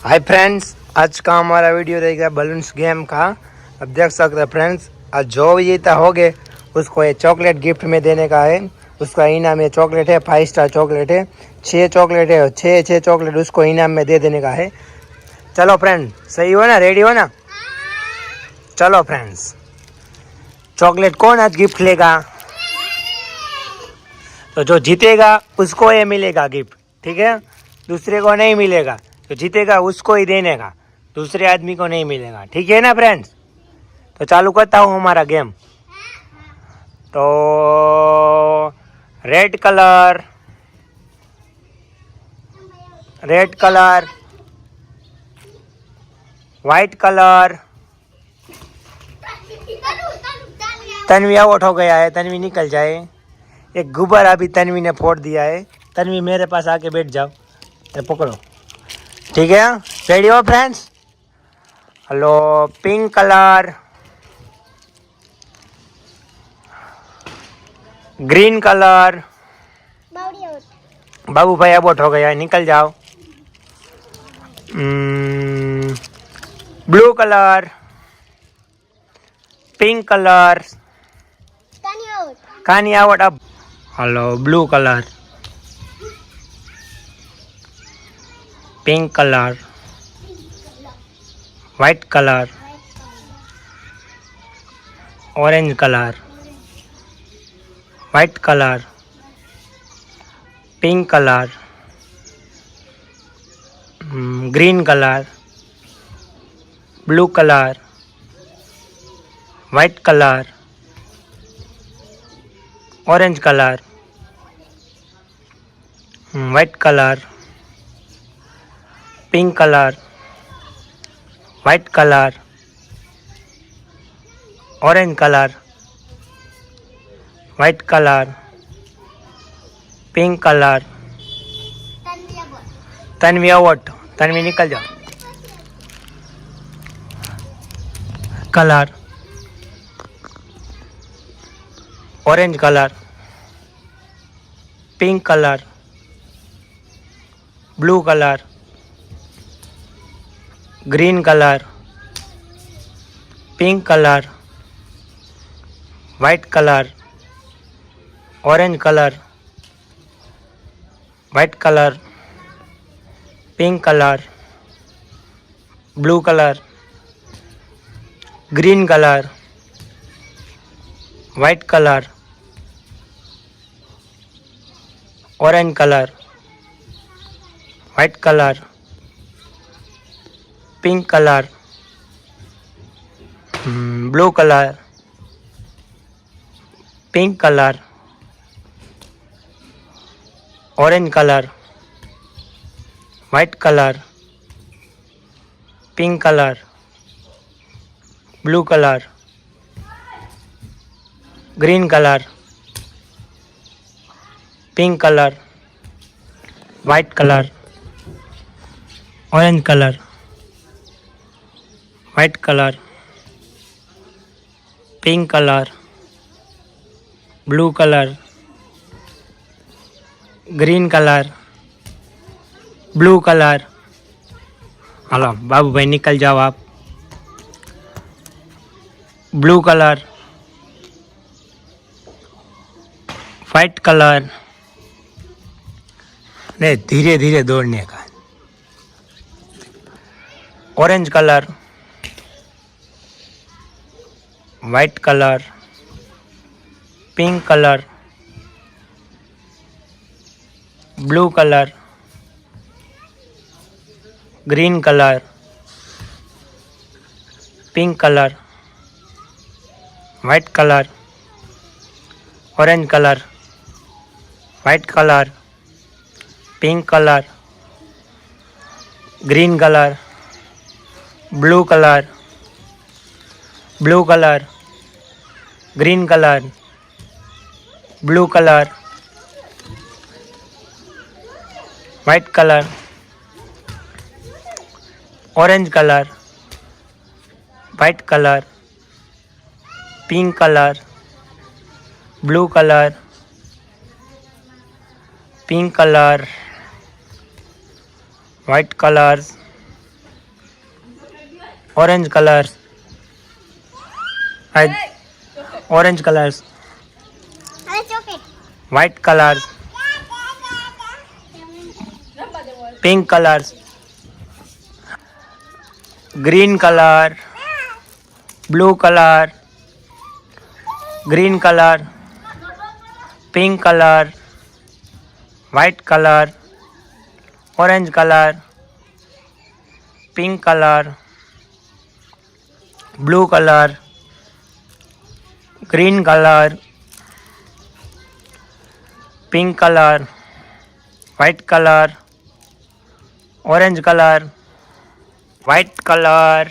Hi friends, आज का हमारा वीडियो रहेगा बलून्स गेम का। अब देख सकते हैं फ्रेंड्स, आज जो विजेता हो गए उसको ये चॉकलेट गिफ्ट में देने का है। उसका इनाम ये चॉकलेट है, 5 स्टार चॉकलेट है। 6 चॉकलेट है, 6 चॉकलेट उसको इनाम में दे देने का है। चलो फ्रेंड, सही हो ना, रेडी हो ना? चलो फ्रेंड्स, चॉकलेट कौन आज गिफ्ट लेगा? तो जो जीतेगा उसको ये मिलेगा गिफ्ट, ठीक है? दूसरे को नहीं मिलेगा। तो जीतेगा उसको ही देने का, दूसरे आदमी को नहीं मिलेगा, ठीक है ना फ्रेंड्स? तो चालू करता हूँ हमारा गेम। तो red colour, white colour. Tanvi out हो गया है, तन्वी निकल जाए। एक गुब्बारा अभी तन्वी ने फोड़ दिया है। तन्वी मेरे पास आके बैठ जाओ, पकड़ो, ठीक है? रेडी हो friends? Hello, pink colour, green colour. बाबू भाई आउट हो गया है, निकल जाओ। Blue colour, pink colour. Kani out अब। Hello, blue colour, pink colour, white colour, orange colour, white colour, pink colour, green colour, blue colour, white colour, orange colour, white colour, pink colour, white colour, orange colour, white colour, pink colour. Tanvi out, Tanvi निकल जाओ। Colour, orange colour, pink colour, blue colour, green colour, pink colour, white colour, orange colour, white colour, pink colour, blue colour, green colour, white colour, orange colour, white colour, pink colour, blue colour, pink colour, orange colour, white colour, pink colour, blue colour, green colour, pink colour, white colour, orange colour, white colour, pink colour, blue colour, green colour, blue colour. Hello बाबू भाई, निकल जाओ आप। Blue colour, white colour. नहीं, धीरे धीरे दौड़ने का। Orange colour, white colour, pink colour, blue colour, green colour, pink colour, white colour, orange colour, white colour, pink colour, green colour, blue colour, green colour, blue colour, white colour, orange colour, white colour, pink colour, blue colour, pink colour, white colors, orange colors, orange colors, white colors, pink colors, green color, blue color, green color, pink color, white color, orange color, pink color, blue color, green color, pink color, white color, orange color, white color,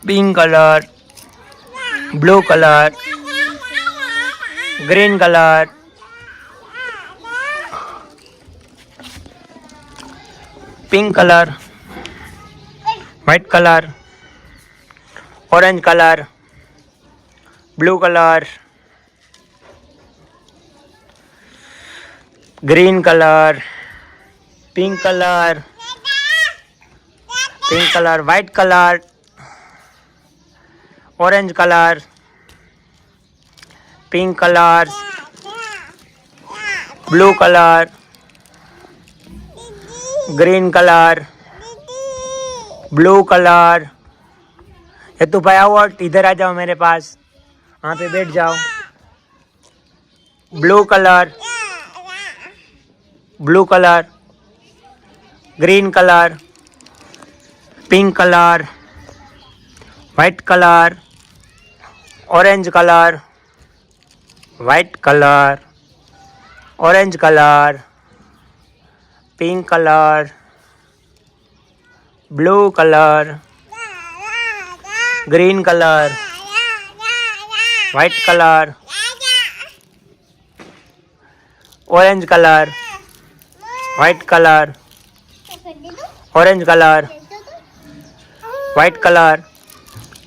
pink color, blue color, green color, pink color, white color, orange color, blue color, green color, pink color, white color, orange color, pink color, blue color, green color, blue color. हेतु भाई आओ इधर आ जाओ मेरे पास, वहाँ पे बैठ जाओ. Blue colour, blue colour, green colour, pink colour, white colour, orange colour, white colour, orange colour, pink colour, blue colour, green colour, white colour, orange colour, white colour, orange colour, white colour,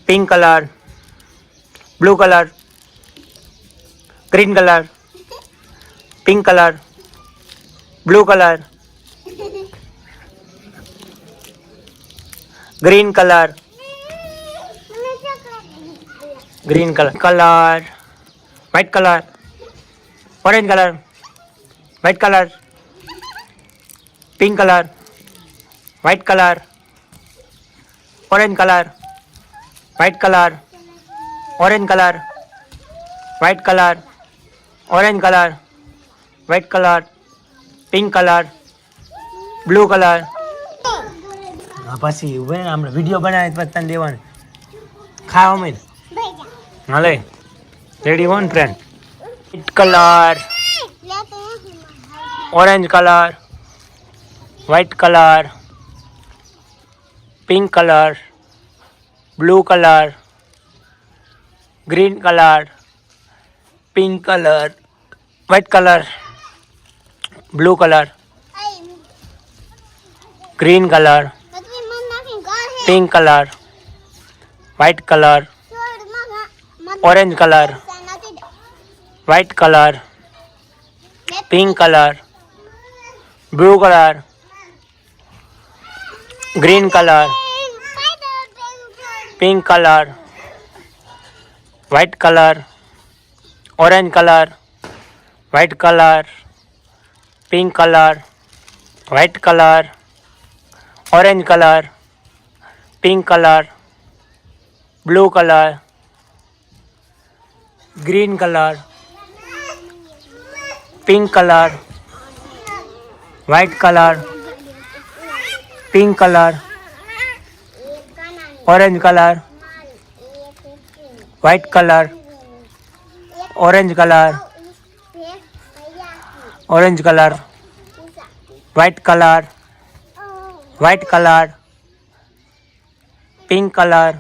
pink colour, blue colour, green colour, pink colour, blue colour, green colour, green colour, colour, white colour, orange colour, white colour, pink colour, white colour, orange colour, white colour, orange colour, white colour, orange colour, white colour, pink colour, blue colour. પછી આપણે video બનાવે પછી તને દેવાનું ખાવા મેં હાલે ready one friend. White colour, orange colour, white colour, pink colour, blue colour, green colour, pink colour, white colour, blue colour, green colour, pink colour, white colour, orange colour, white colour, pink colour, blue colour, green colour, pink colour, white colour, orange colour, white colour, pink colour, white colour, orange colour, pink colour, blue colour, green colour, pink colour, white colour, pink colour, orange colour, white colour, orange colour, orange colour, white colour, white colour, pink colour,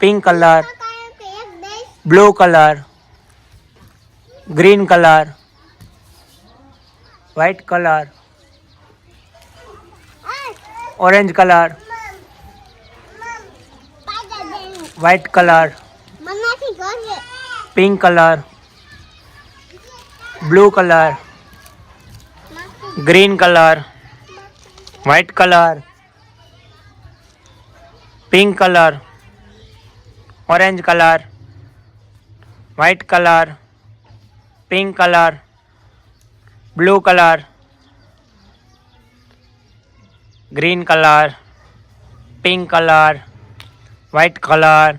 pink colour, blue colour, green colour, white colour, orange colour, white colour, pink colour, blue colour, green colour, white colour, pink colour, orange colour, white colour, pink colour, blue colour, green colour, pink colour, white colour,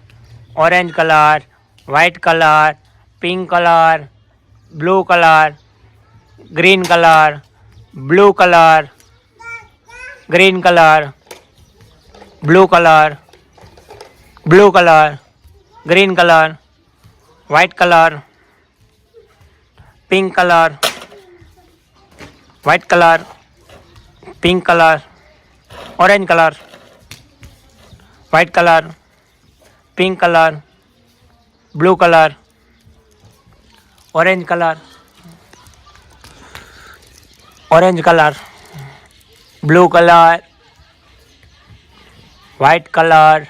orange colour, white colour, pink colour, blue colour, green colour, blue colour, green colour, blue colour, blue colour, green colour, white colour, pink colour, white colour, pink colour, orange colour, white colour, pink colour, blue colour, orange colour, orange colour, blue colour, white colour,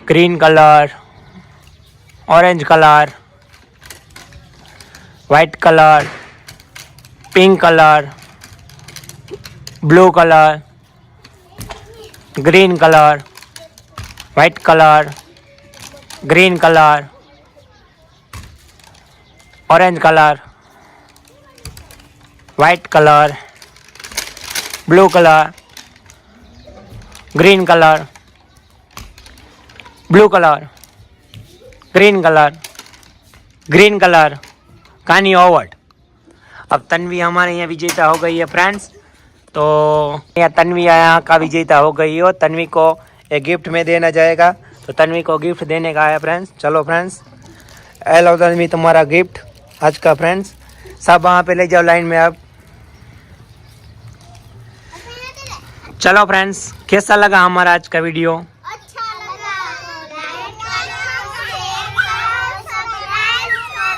green colour, orange colour, white colour, pink colour, blue colour, green colour, white colour, green colour, orange colour, white colour, blue colour, green colour, blue colour, green colour, कानी ओवर्ड। अब तन्वी हमारे यहाँ विजेता हो गई है friends. तो यहाँ तन्वी यहाँ का विजेता हो गई हो। तन्वी को एक गिफ्ट में देना जाएगा, तो तन्वी को गिफ्ट देने का है फ्रेंड्स। चलो फ्रेंड्स, लो तन्वी तुम्हारा गिफ्ट आज का फ्रेंड्स। सब वहाँ पे ले जाओ लाइन में। अब चलो फ्रेंड्स, कैसा लगा हमारा आज का वीडियो? अच्छा लगा तो लाइक करो, शेयर करो, सब्सक्राइब करो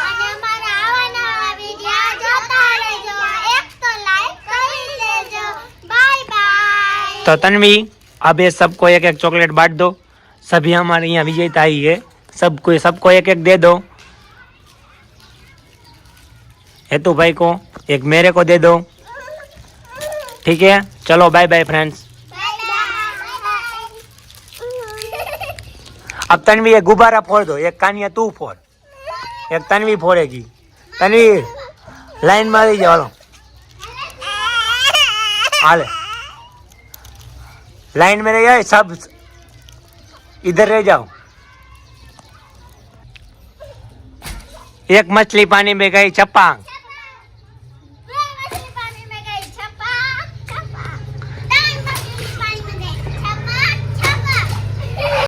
અને અમારા આવા નવા વિડિયો જોતા રહેજો। એક તો લાઈક કરી લેજો। Bye bye. तो तन्वी, अब ये सबको एक एक चॉकलेट बांट दो। सभी हमारे यहाँ विजेता ही है, सबको एक एक दे दो। हेतु भाई को एक, मेरे को दे दो, ठीक है। चलो bye bye friends. Bye bye. अब तन्वी एक गुब्बारा फोड़ दो। एक कानिया तू फोड़, एक तन्वी फोड़ेगी। तन्वी लाइन में रही जाओ, हाले लाइन में रह जाए, सब इधर रह जाओ। एक मछली पानी में गई, छपांग।